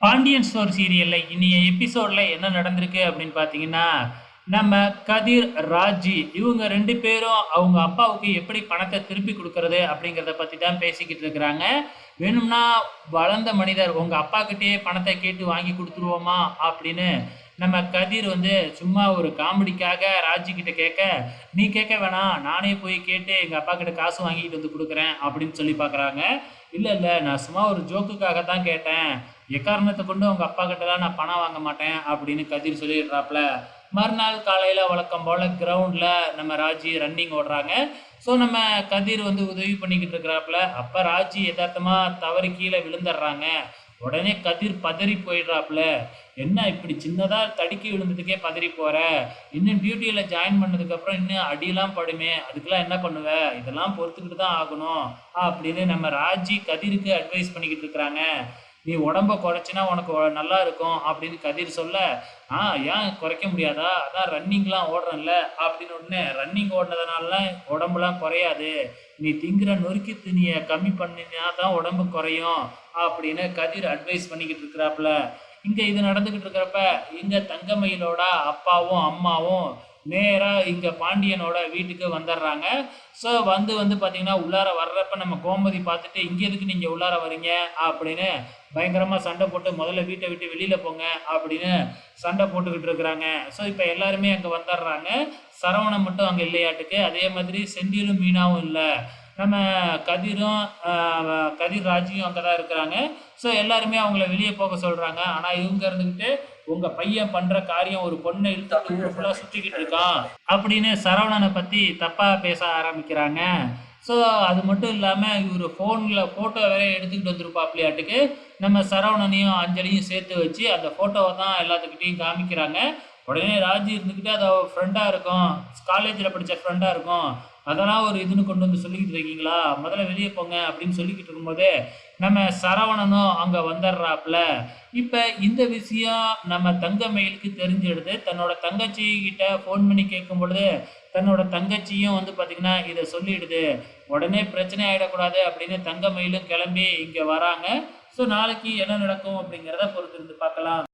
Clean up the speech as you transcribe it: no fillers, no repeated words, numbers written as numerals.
Pandian store சீரியல்ல இன்னைய எபிசோட்ல என்ன நடந்திருக்கு அப்படின்னு பார்த்தீங்கன்னா, நம்ம கதிர், ராஜி இவங்க 2 பேரும் அவங்க அப்பாவுக்கு எப்படி பணத்த திருப்பி குடுக்குறது அப்படிங்கிறத பத்தி தான் பேசிக்கிட்டு இருக்கிறாங்க. வேணும்னா வளர்ந்த மனிதர் உங்க அப்பாகிட்டயே பணத்த கேட்டு வாங்கி குடுத்துருவோமா? அப்படின்னு நம்ம கதிர் வந்து சும்மா ஒரு காமெடிக்காக ராஜி கிட்ட கேட்க, "நீ கேட்க வேணாம். நானே போய் கேட்டு எங்க அப்பாகிட்ட காசு வாங்கிட்டு வந்து குடுக்குறேன்" அப்படின்னு சொல்லி பார்க்குறாங்க. "இல்ல, இல்ல. நான் சும்மா ஒரு ஜோக்குக்காக தான் கேட்டேன். எக்காரணத்த கொண்டும் உங்க அப்பா கிட்டலாம் நான் பணம் வாங்க மாட்டேன்" அப்படின்னு கதிர் சொல்லிடுறாப்ல. மறுநாள் காலையில வழக்கம் போல கிரவுண்ட்ல நம்ம ராஜி ரன்னிங் ஓடுறாங்க. ஸோ நம்ம கதிர் வந்து உதவி பண்ணிக்கிட்டு இருக்கிறாப்ல. அப்ப ராஜி எதார்த்தமா தவறி கீழ விழுந்தர்றாங்க. உடனே கதிர் பதறி போயிடுறாப்ல. "என்ன இப்படி சின்னதா தடுக்கி விழுந்ததுக்கே பதறி போற? இன்னும் டியூட்டில ஜாயின் பண்ணதுக்கப்புறம் இன்னும் அடிலாம் படுமே, அதுக்கெல்லாம் என்ன பண்ணுவ? இதெல்லாம் பொறுத்துக்கிட்டு தான் ஆகணும்" அப்படின்னு நம்ம ராஜி கதிருக்கு அட்வைஸ் பண்ணிக்கிட்டு இருக்கிறாங்க. "நீ உடம்ப குறைச்சினா உனக்கு நல்லா இருக்கும்" அப்படின்னு கதிர் சொல்ல, "ஆ ஏன் குறைக்க முடியாதா? அதான் ரன்னிங்லாம் ஓடுறேன்ல" அப்படின்னு உடனே, "ரன்னிங் ஓடுனதுனாலலாம் உடம்புலாம் குறையாது. நீ திங்கிற நொறுக்கு தீனிய கம்மி பண்ணினா தான் உடம்பு குறையும்" அப்படின்னு கதிர் அட்வைஸ் பண்ணிக்கிட்டு இருக்கிறாப்புல. இங்க இது நடந்துகிட்டு இருக்கிறப்ப, இங்க தங்கமயிலோட அப்பாவும், அம்மாவும் நேரா இங்க பாண்டியனோட வீட்டுக்கு வந்துடுறாங்க. ஸோ வந்து வந்து பார்த்தீங்கன்னா, உள்ளார வர்றப்ப நம்ம கோமதி பார்த்துட்டு, "இங்க எதுக்கு நீங்க உள்ளார வர்றீங்க?" அப்படின்னு பயங்கரமா சண்டை போட்டு, "முதல்ல வீட்ட விட்டு வெளியில போங்க" அப்படின்னு சண்டை போட்டுக்கிட்டு இருக்கிறாங்க. ஸோ இப்ப எல்லாருமே அங்க வந்துடுறாங்க. சரவணன் மட்டும் அங்க இல்லையாட்டுக்கு. அதே மாதிரி செந்திலும், மீனாவும் இல்ல. நம்ம கதிரும், அ கதிர், ராஜியும் அங்க தான் இருக்கிறாங்க. ஸோ எல்லாருமே அவங்கள வெளிய போக சொல்றாங்க. ஆனா இவங்க இருந்துகிட்டு, "உங்க பையன் பண்ற காரியம் ஒரு பொண்ண இழுத்துட்டு ஊர் ஃபுல்லா சுத்திக்கிட்டு இருக்கான்" அப்படின்னு சரவணன பத்தி தப்பா பேச ஆரம்பிக்கிறாங்க. ஸோ அது மட்டும் இல்லாம இவரு ஃபோன்ல ஃபோட்டோ வேற எடுத்துக்கிட்டு வந்திருப்பாப்லயாட்டுக்கு. நம்ம சரவணனையும், அஞ்சலியும் சேர்த்து வச்சு அந்த ஃபோட்டோவ தான் எல்லாத்துக்கிட்டயும் காமிக்கிறாங்க. உடனே ராஜி இருந்துகிட்டு அது அவ ஃப்ரெண்டா இருக்கும். காலேஜ்ல படிச்ச ஃப்ரெண்டா இருக்கும். அதெல்லாம் ஒரு இதுன்னு கொண்டு வந்து சொல்லிக்கிட்டு இருக்கீங்களா? முதல்ல வெளிய போங்க அப்படின்னு சொல்லிக்கிட்டு இருக்கும்போதே, நம்ம சரவணனும் அங்க வந்துடுறாப்ல. இப்ப இந்த விஷயம் நம்ம தங்கமயிலுக்கு தெரிஞ்சிடுது. தன்னோட தங்கச்சி கிட்ட ஃபோன் பண்ணி கேட்கும்பொழுது, தன்னோட தங்கச்சியும் வந்து பார்த்தீங்கன்னா, இத சொல்லிடுது. உடனே பிரச்சனை ஆயிடக்கூடாது அப்படின்னு தங்கமயிலும் கிளம்பி இங்க வராங்க. ஸோ நாளைக்கு என்ன நடக்கும் அப்படிங்கிறத பொறுத்திருந்து பார்க்கலாம்.